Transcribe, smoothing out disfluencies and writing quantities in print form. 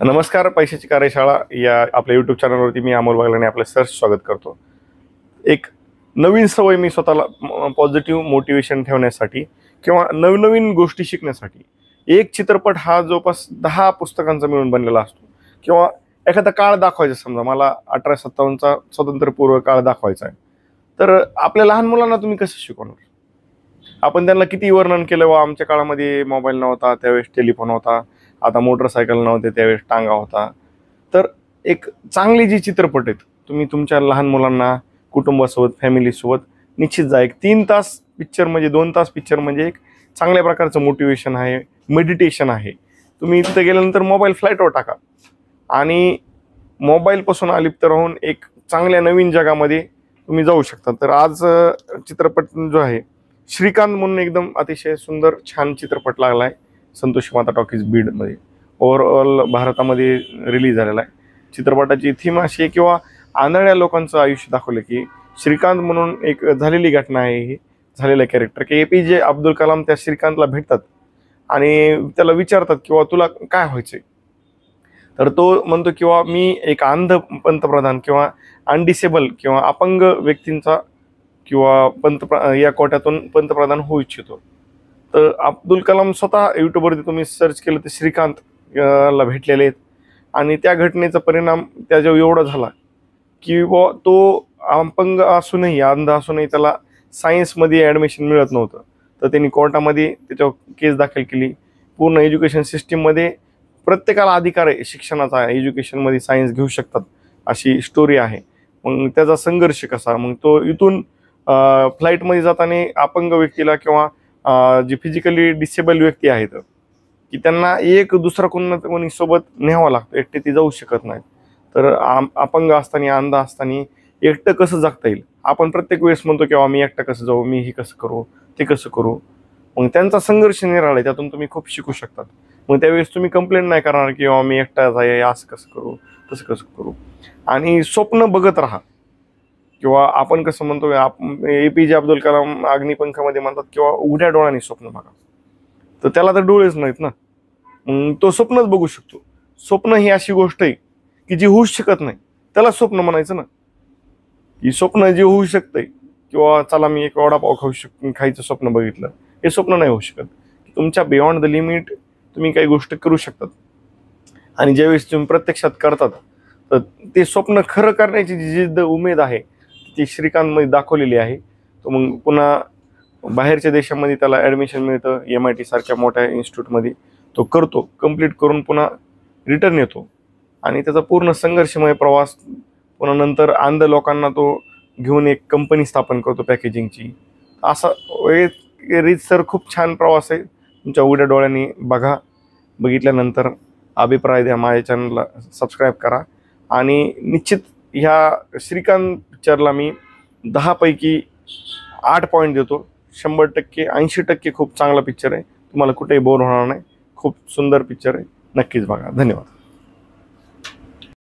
नमस्कार. पैशाची कार्यशाळा या आपल्या यूट्यूब चॅनलवरती मी अमोल बागलाने आपलं सहर्ष स्वागत करतो. एक नवीन सवय मी स्वतःला पॉझिटिव्ह मोटिवेशन ठेवण्यासाठी किंवा नवनवीन गोष्टी शिकण्यासाठी एक चित्रपट हा जवळपास 10 पुस्तकांचा मिळून बनलेला असतो किंवा एखादा काळ दाखवायचा. समजा मला 1857चा स्वातंत्र्यपूर्व काळ दाखवायचा आहे, तर आपल्या लहान मुलांना तुम्ही कसं शिकवणार? आपण त्यांना किती वर्णन केलं, वा आमच्या काळामध्ये मोबाईल नव्हता, त्यावेळेस टेलिफोन होता, आता मोटरसायकल नव्हते, त्यावेळेस टांगा होता. तर एक चांगली जी चित्रपट आहेत, तुम्ही तुमच्या लहान मुलांना कुटुंबासोबत, फॅमिलीसोबत निश्चित जा. एक 3 तास पिक्चर म्हणजे 2 तास पिक्चर म्हणजे एक चांगल्या प्रकारचं मोटिवेशन आहे, मेडिटेशन आहे. तुम्ही तिथे गेल्यानंतर मोबाईल फ्लाईटवर टाका आणि मोबाईलपासून अलिप्त राहून एक चांगल्या नवीन जगामध्ये तुम्ही जाऊ शकता. तर आज चित्रपट जो आहे श्रीकांत म्हणून एकदम अतिशय सुंदर छान चित्रपट लागला आहे, संतोषी माता टॉकीज बीडमध्ये. ओव्हरऑल भारतामध्ये रिलीज झालेला आहे. चित्रपटाची थीम अशी आहे किंवा आंधळ्या लोकांचं आयुष्य दाखवलं की श्रीकांत म्हणून एक झालेली घटना आहे. ही झालेलं कॅरेक्टर की APJ अब्दुल कलाम त्या श्रीकांतला भेटतात आणि त्याला विचारतात किंवा तुला काय व्हायचंय. तर तो म्हणतो किंवा मी एक अंध पंतप्रधान किंवा अनडिसेबल किंवा अपंग व्यक्तींचा किंवा या कोट्यातून पंतप्रधान होऊ इच्छितो. तर अब्दुल कलाम स्वतः यूट्यूबवरती तुम्ही सर्च केलं तर श्रीकांत ला भेटलेले आहेत आणि त्या घटनेचा परिणाम त्याच्यावर एवढा झाला की तो अपंग असूनही, अंध असूनही त्याला सायन्समध्ये ॲडमिशन मिळत नव्हतं. तर त्यांनी कोर्टामध्ये त्याच्यावर केस दाखल केली. पूर्ण एज्युकेशन सिस्टीममध्ये प्रत्येकाला अधिकार आहे शिक्षणाचा, एज्युकेशनमध्ये सायन्स घेऊ शकतात अशी स्टोरी आहे. मग त्याचा संघर्ष कसा, मग तो इथून फ्लाईटमध्ये जाताना अपंग व्यक्तीला किंवा जे फिजिकली डिसेबल व्यक्ती आहेत की त्यांना एक दुसरा कोणी सोबत न्यावं लागतं, एकटे ती जाऊ शकत नाहीत. तर अपंग असताना, अंध असताना एकटं कसं जगता येईल. आपण प्रत्येक वेळेस म्हणतो किंवा मी एकटं कसं जाऊ, मी हे कसं करू, ते कसं करू. मग त्यांचा संघर्ष निराळा, त्यातून तुम्ही खूप शिकू शकतात. मग त्यावेळेस तुम्ही कंप्लेंट नाही करणार किंवा मी एकटाच आहे, असं कसं करू, तसं कसं करू. आणि स्वप्न बघत राहा किंवा आपण कसं म्हणतो APJ अब्दुल कलाम अग्निपंखामध्ये म्हणतात किंवा उघड्या डोळ्यांनी स्वप्न बघा. तर त्याला तर डोळेच नाहीत ना, मग तो स्वप्नच बघू शकतो. स्वप्न ही अशी गोष्ट आहे की जी होऊच शकत नाही, त्याला स्वप्न म्हणायचं ना. की स्वप्न जे होऊ शकतंय किंवा चला मी एक वडापाव खायचं स्वप्न बघितलं, हे स्वप्न नाही होऊ शकत. तुमच्या बियॉन्ड द लिमिट तुम्ही काही गोष्ट करू शकतात आणि ज्यावेळेस तुम्ही प्रत्यक्षात करतात तर ते स्वप्न खरं करण्याची जी जिद्द, उमेद आहे ती श्रीकांतमध्ये दाखवलेली आहे. तो मग पुन्हा बाहेरच्या देशामध्ये त्याला ॲडमिशन मिळतं, MIT सारख्या मोठ्या इन्स्टिट्यूटमध्ये तो करतो, कंप्लीट करून पुन्हा रिटर्न येतो आणि त्याचा पूर्ण संघर्षमय प्रवास. पुन्हा नंतर अंध लोकांना तो घेऊन एक कंपनी स्थापन करतो पॅकेजिंगची. असा रीतसर खूप छान प्रवास आहे. तुमच्या उघड्या डोळ्यांनी बघा. बघितल्यानंतर अभिप्राय द्या. माझ्या चॅनलला सबस्क्राईब करा आणि निश्चित ह्या श्रीकांत पिक्चरला मी 10 पैकी 8 पॉईंट देतो. 100%, 80% खूप चांगला पिक्चर आहे. तुम्हाला कुठेही बोर होणार नाही. खूप सुंदर पिक्चर आहे. नक्कीच बघा. धन्यवाद.